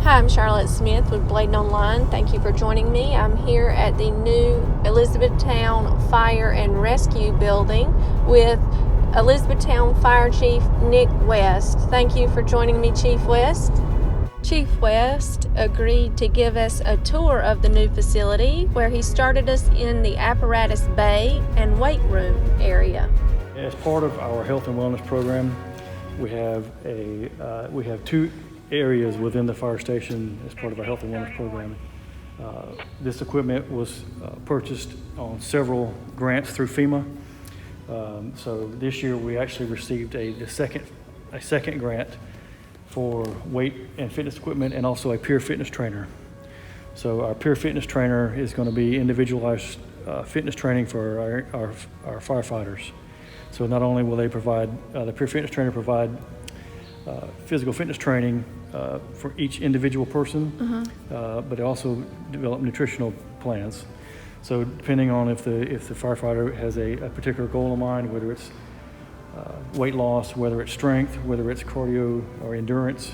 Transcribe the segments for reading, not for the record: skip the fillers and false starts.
Hi, I'm Charlotte Smith with BladenOnline. Thank you for joining me. I'm here at the new Elizabethtown Fire and Rescue Building with Elizabethtown Fire Chief Nick West. Thank you for joining me, Chief West. Chief West agreed to give us a tour of the new facility where he started us in the Apparatus Bay and weight room area. As part of our health and wellness program, we have two areas within the fire station as part of our health and wellness program. This equipment was purchased on several grants through FEMA. So this year we actually received a second grant for weight and fitness equipment and also a peer fitness trainer. So our peer fitness trainer is going to be individualized fitness training for our firefighters. So not only will they provide, the peer fitness trainer provide physical fitness training for each individual person, but they also develop nutritional plans. So depending on if the firefighter has a particular goal in mind, whether it's weight loss, whether it's strength, whether it's cardio or endurance,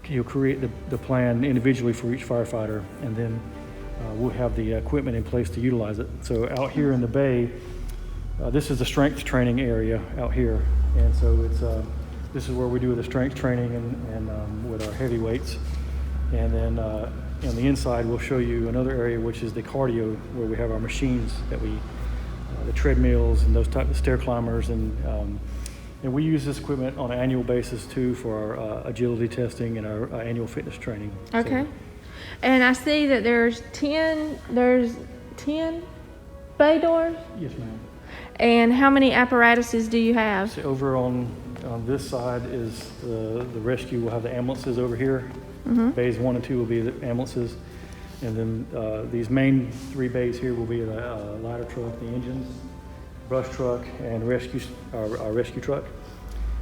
he'll create the plan individually for each firefighter, and then we'll have the equipment in place to utilize it. So out here in the bay, this is the strength training area out here, and so this is where we do the strength training and with our heavy weights. And then on the inside, we'll show you another area, which is the cardio, where we have our machines that the treadmills and those type of stair climbers. And we use this equipment on an annual basis too for our agility testing and our annual fitness training. Okay. So, and I see that there's 10 bay doors? Yes, ma'am. And how many apparatuses do you have? So over on this side is the rescue. We'll have the ambulances over here. Bays 1 and 2 will be the ambulances. And then these main 3 bays here will be the ladder truck, the engines, brush truck, and our rescue truck.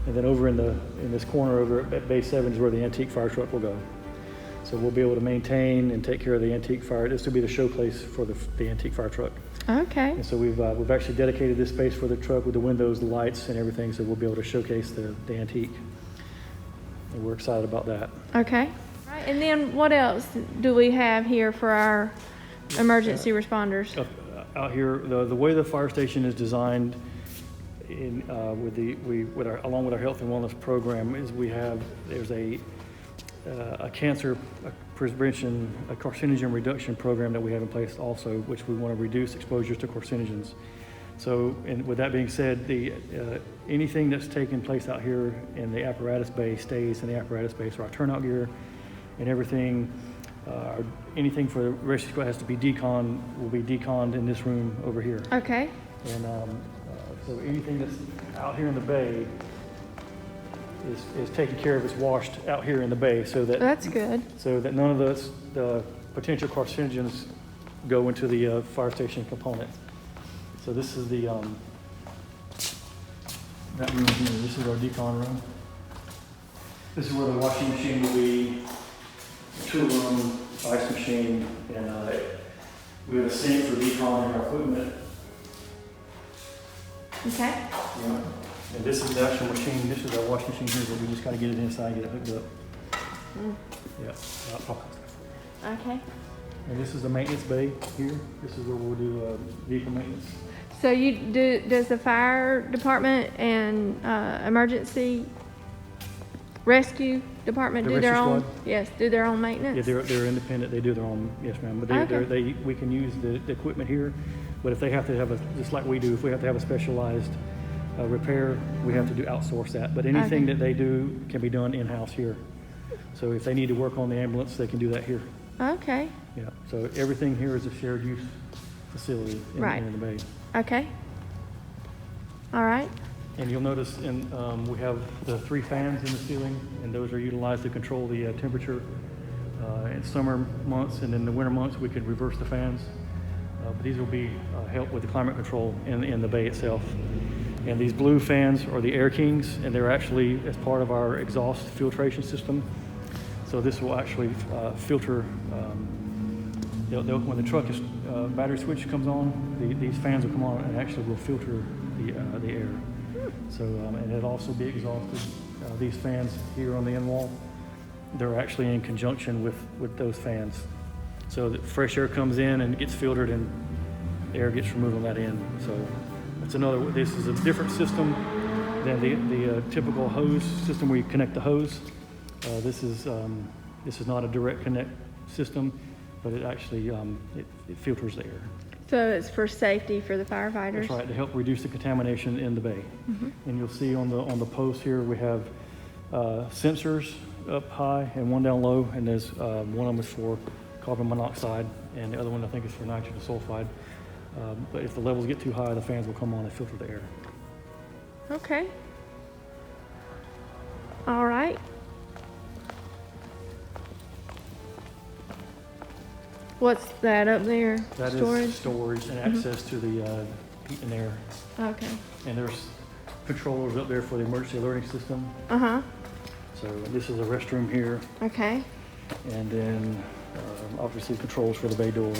And then over in this corner over at Bay 7 is where the antique fire truck will go. So we'll be able to maintain and take care of the antique fire. This will be the showplace for the antique fire truck. Okay. And so we've actually dedicated this space for the truck with the windows, the lights, and everything, so we'll be able to showcase the antique. And we're excited about that. Okay. Right. And then what else do we have here for our emergency responders? Out here, the way the fire station is designed, along with our health and wellness program, is there's a cancer prevention, a carcinogen reduction program that we have in place also, which we want to reduce exposures to carcinogens. So, and with that being said, anything that's taking place out here in the apparatus bay stays in the apparatus bay. So our turnout gear and everything, anything for the rescue squad has to be deconned, will be deconned in this room over here. Okay. And so anything that's out here in the bay is taken care of, is washed out here in the bay, so that that's good. So that none of the potential carcinogens go into the fire station component. So this is that room here. This is our decon room. This is where the washing machine will be, tool room, ice machine, and we have a sink for deconning our equipment. Okay. Yeah. And this is the actual machine. This is our washing machine here, but we just got to get it inside, get it hooked up. Yeah. Okay. And this is the maintenance bay here. This is where we'll do vehicle maintenance. So does the fire department and emergency rescue department do their own? Yes, do their own maintenance? Yeah, they're independent. They do their own. Yes, ma'am. But we can use the equipment here. But if they have to have just like we do, if we have to have a specialized repair, we have to outsource that. But anything that they do can be done in-house here. So if they need to work on the ambulance, they can do that here. Okay. Yeah. So everything here is a shared use facility in the bay. Okay. All right. And you'll notice we have the 3 fans in the ceiling, and those are utilized to control the temperature in summer months, and in the winter months we can reverse the fans. But these will be help with the climate control in the bay itself. And these blue fans are the Air Kings, and they're actually as part of our exhaust filtration system. So this will actually filter. When the truck battery switch comes on, these fans will come on and actually will filter the air. So and it'll also be exhausted. These fans here on the end wall they're actually in conjunction with those fans. So that fresh air comes in and gets filtered and air gets removed on that end. So that's another, this is a different system than the typical hose system where you connect the hose. This is not a direct connect system, but it actually, it filters the air. So it's for safety for the firefighters? That's right, to help reduce the contamination in the bay. And you'll see on the post here, we have sensors up high and one down low, and there's one of them is for carbon monoxide, and the other one I think is for nitrogen sulfide. But if the levels get too high, the fans will come on and filter the air. Okay. All right. What's that up there? That storage? is storage and access to the heat and air. Okay. And there's controllers up there for the emergency alerting system. Uh-huh. So this is a restroom here. Okay. And then obviously controls for the bay doors.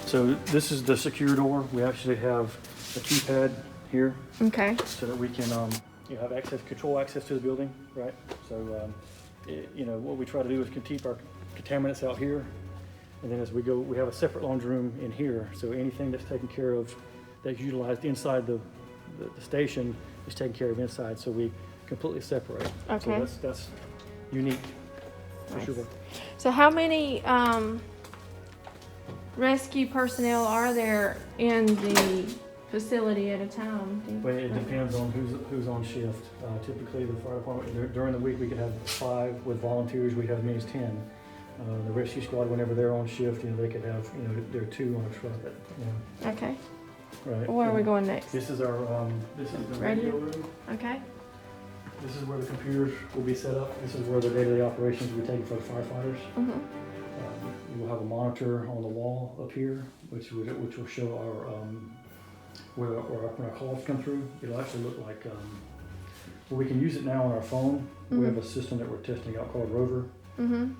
So this is the secure door. We actually have a keypad here. Okay. So that we can have control access to the building, right? So what we try to do is keep our contaminants out here, and then as we go, we have a separate laundry room in here. So anything that's taken care of, that's utilized inside the station, is taken care of inside. So we completely separate. Okay. So that's unique. Nice. For sure. So how many rescue personnel are there in the facility at a time? Well, it depends on who's on shift. Typically, the fire department, during the week, we could have 5. With volunteers, we have as many as 10. The rescue squad, whenever they're on shift, they could have, there are 2 on a truck. Okay. Right. Where are we going next? This is our, this is the radio room. Okay. This is where the computers will be set up. This is where the day-to-day operations will be taken for the firefighters. We'll have a monitor on the wall up here, which will show our when our calls come through. It'll actually look like, well, we can use it now on our phone. We have a system that we're testing out called Rover. And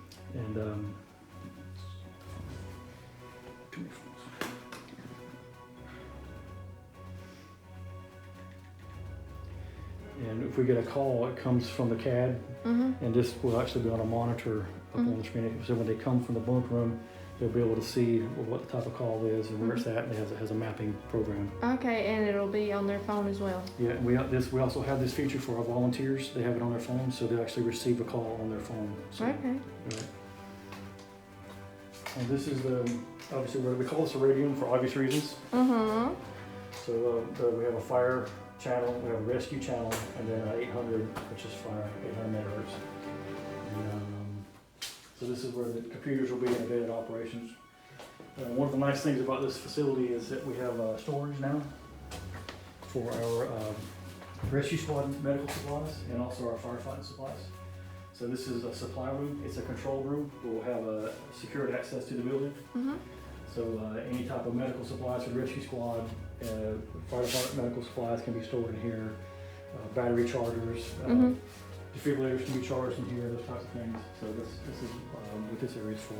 and if we get a call, it comes from the CAD, and this will actually be on a monitor up on the screen. So when they come from the bunk room, they'll be able to see what the type of call is and where it's at, and it has a mapping program. Okay, and it'll be on their phone as well. Yeah, and we also have this feature for our volunteers. They have it on their phone, so they actually receive a call on their phone. So, okay. Right. And this is obviously we call this a radio room for obvious reasons. So we have a fire channel, we have a rescue channel, and then 800, which is fire, 800 megahertz. And, so this is where the computers will be in day-to-day operations. One of the nice things about this facility is that we have storage now for our rescue squad medical supplies and also our firefighting supplies. So this is a supply room. It's a control room. We'll have secured access to the building. So any type of medical supplies for the rescue squad, fire department medical supplies can be stored in here. Battery chargers, defibrillators can be charged in here, those types of things. So this is what this area is for.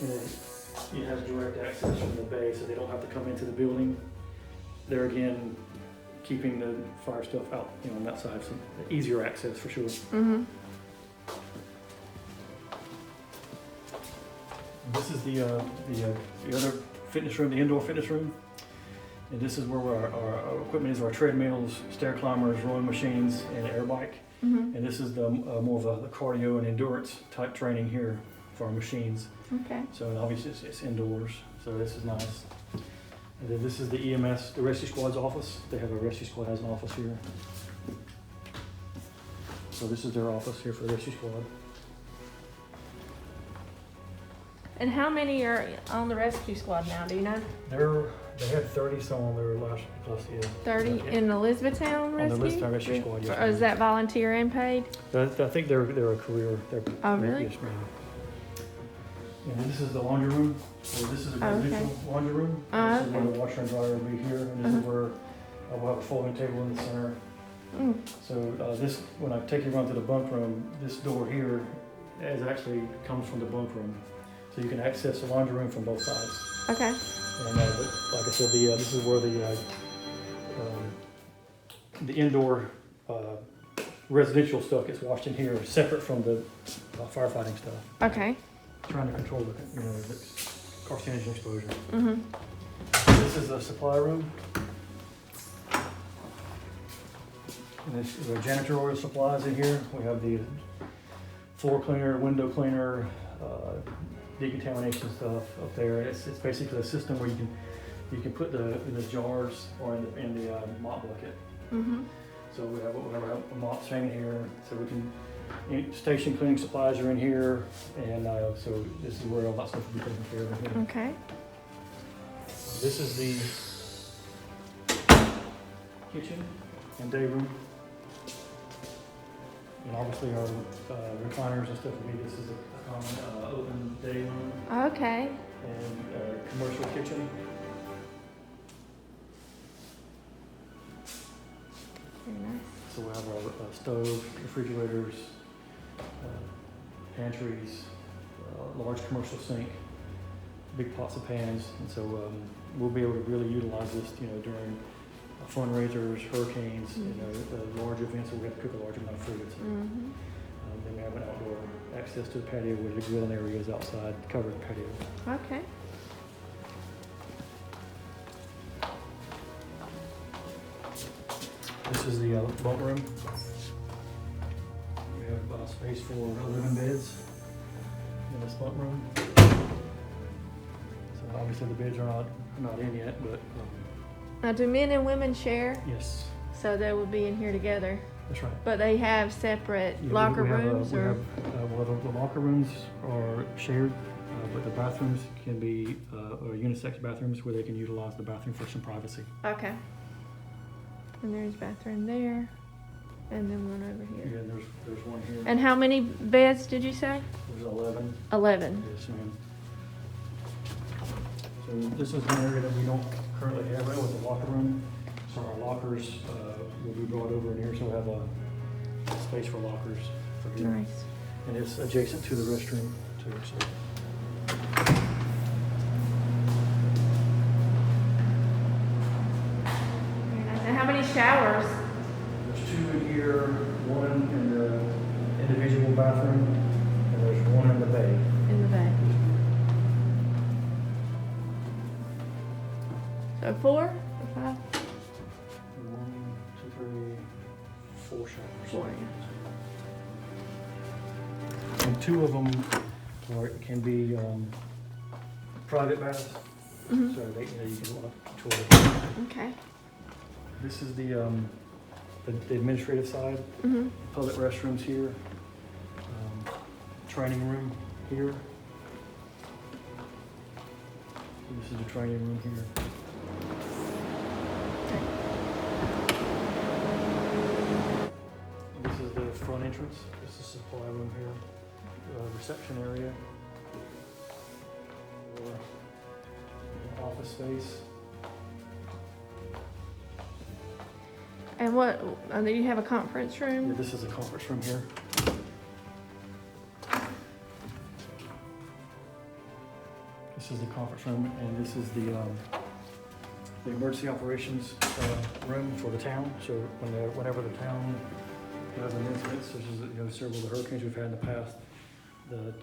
And it has direct access from the bay, so they don't have to come into the building. There again, keeping the fire stuff out, on that side, so easier access for sure. This is the other fitness room, the indoor fitness room. And this is where our equipment is, our treadmills, stair climbers, rowing machines, and an air bike. And this is the more of the cardio and endurance type training here for our machines. Okay. So obviously it's indoors, so this is nice. And then this is the EMS, the rescue squad's office. They have a rescue squad has an office here. So this is their office here for the rescue squad. And how many are on the rescue squad now? Do you know? They had 30 some on their last year. 30 in Elizabethtown Rescue? On the Elizabethtown Rescue Squad, yes. Or is that volunteer and paid? I think they're a career. Oh, really? Yes, ma'am. And this is the laundry room. So this is a residential laundry room. This is where the washer and dryer will be here, and this is where we'll have a folding table in the center. So this, when I take you around to the bunk room, this door here actually comes from the bunk room. So you can access the laundry room from both sides. Okay. And but like I said, this is where the indoor residential stuff gets washed in here, separate from the firefighting stuff. Okay. Trying to control the, the carcinogen exposure. Mm-hmm. This is a supply room. And this is janitorial supplies in here. We have the floor cleaner, window cleaner, decontamination stuff up there. It's basically a system where you can put in the jars or in the mop bucket. Mm-hmm. So we have a mop stand here. So we can station cleaning supplies are in here, and so this is where all that stuff will be taken care of in here. Okay. This is the kitchen and day room. And obviously our recliners and stuff will be, this is a common open day room Okay. and commercial kitchen. Very nice. So we have our stove, refrigerators, pantries, large commercial sink, big pots and pans, and so we'll be able to really utilize this, during fundraisers, hurricanes, large events where we have to cook a large amount of food. So, Mm-hmm. then we have an outdoor access to the patio where the grilling area is outside, covered patio. Okay. This is the bunk room. We have space for 11 beds in this bunk room. So obviously the beds are not in yet, but Now, do men and women share? yes, So they would be in here together, that's right. but they have separate Yeah, locker we have, rooms, or the locker rooms are shared, but the bathrooms can be or unisex bathrooms where they can utilize the bathroom for some privacy. okay. And there's a bathroom there, and then one over Yeah, here. there's one here. And how many beds did you say? There's 11. 11. Yes, ma'am. So this is an area that we don't currently have. That was a locker room. So our lockers will be brought over in here. So we'll have a space for lockers for here. Nice. And it's adjacent to the restroom too. So. Very nice. And how many showers? There's 2 in here, 1 in the individual bathroom, and there's 1 in the bay. In the bay. So 4 or 5? 1, 2, 3, 4 showers. 4, And 2 of them can be private baths, Mhm. so they, you can control it. Okay. This is the administrative side. Mm-hmm. Public restrooms here. Training room here. This is the training room here. This is the front entrance. This is the supply room here. Reception area. Office space. And what, do you have a conference Yeah, room? this is a conference room here. This is the conference room, and this is the emergency operations room for the town. So whenever the town has an incident, such as several of the hurricanes we've had in the past, the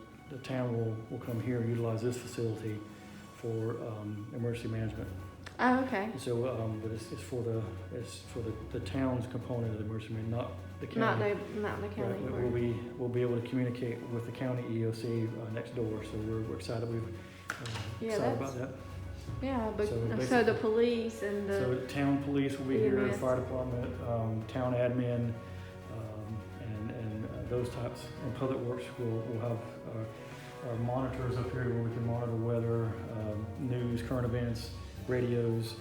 town will come here and utilize this facility for emergency management. Oh, okay. So, but it's for the town's component of the emergency management, not the county. Not the county. Right, board. we'll be able to communicate with the county EOC next door, so we're excited. We're Yeah, excited that's- about that. Yeah, but So so the basically- police and So the, town police will be here, EMS. fire department, town admin, and those types. And public works will have our monitors up here where we can monitor weather, news, current events, radios.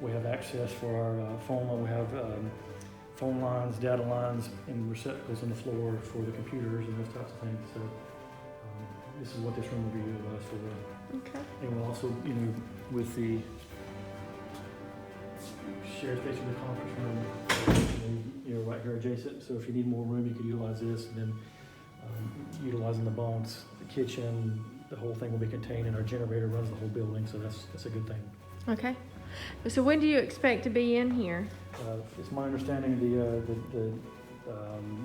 We have access for our phone line. We have phone lines, data lines, and receptacles on the floor for the computers and those types of things. So this is what this room will be utilized for. okay. And we'll also, with the sheriff station, the conference room, right here adjacent. So if you need more room, you could utilize this. And then utilizing the bunks, the kitchen, the whole thing will be contained, and our generator runs the whole building. So that's a good thing. Okay. So when do you expect to be in here? It's my understanding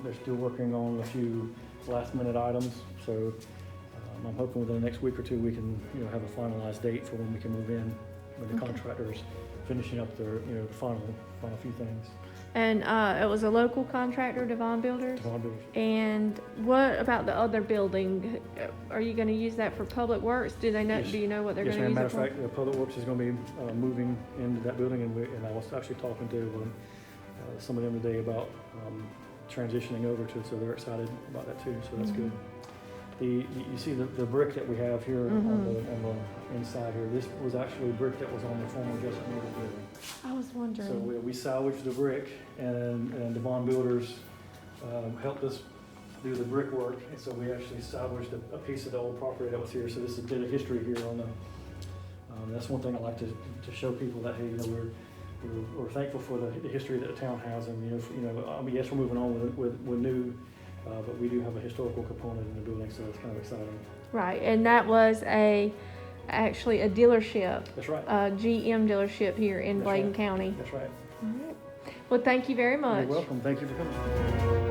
They're still working on a few last-minute items, so I'm hoping within the next week or two we can, have a finalized date for when we can move in, when the contractor's finishing up their, the final few things. And it was a local contractor, Devon Builders? Devon Builders. And what about the other building? Are you going to use that for public works? Do they know? Yes. Do you know what they're Yes, going to ma'am. use it Matter for? of fact, Public Works is going to be moving into that building, and I was actually talking to some of them today about transitioning over to it, so they're excited about that too. So that's good. You see the brick that we have here on the inside here. This was actually brick that was on the former Justice Motors building. I was wondering. So we salvaged the brick, and Devon Builders helped us do the brickwork, and so we actually salvaged a piece of the old property that was here. So this is a bit of history here on the. That's one thing I like to show people that, hey, we're thankful for the history that the town has, and yes, we're moving on with new, but we do have a historical component in the building, so it's kind of exciting. Right, and that was actually a dealership. That's right. A GM dealership here in Bladen County. That's right. All right. Well, thank you very much. You're welcome. Thank you for coming.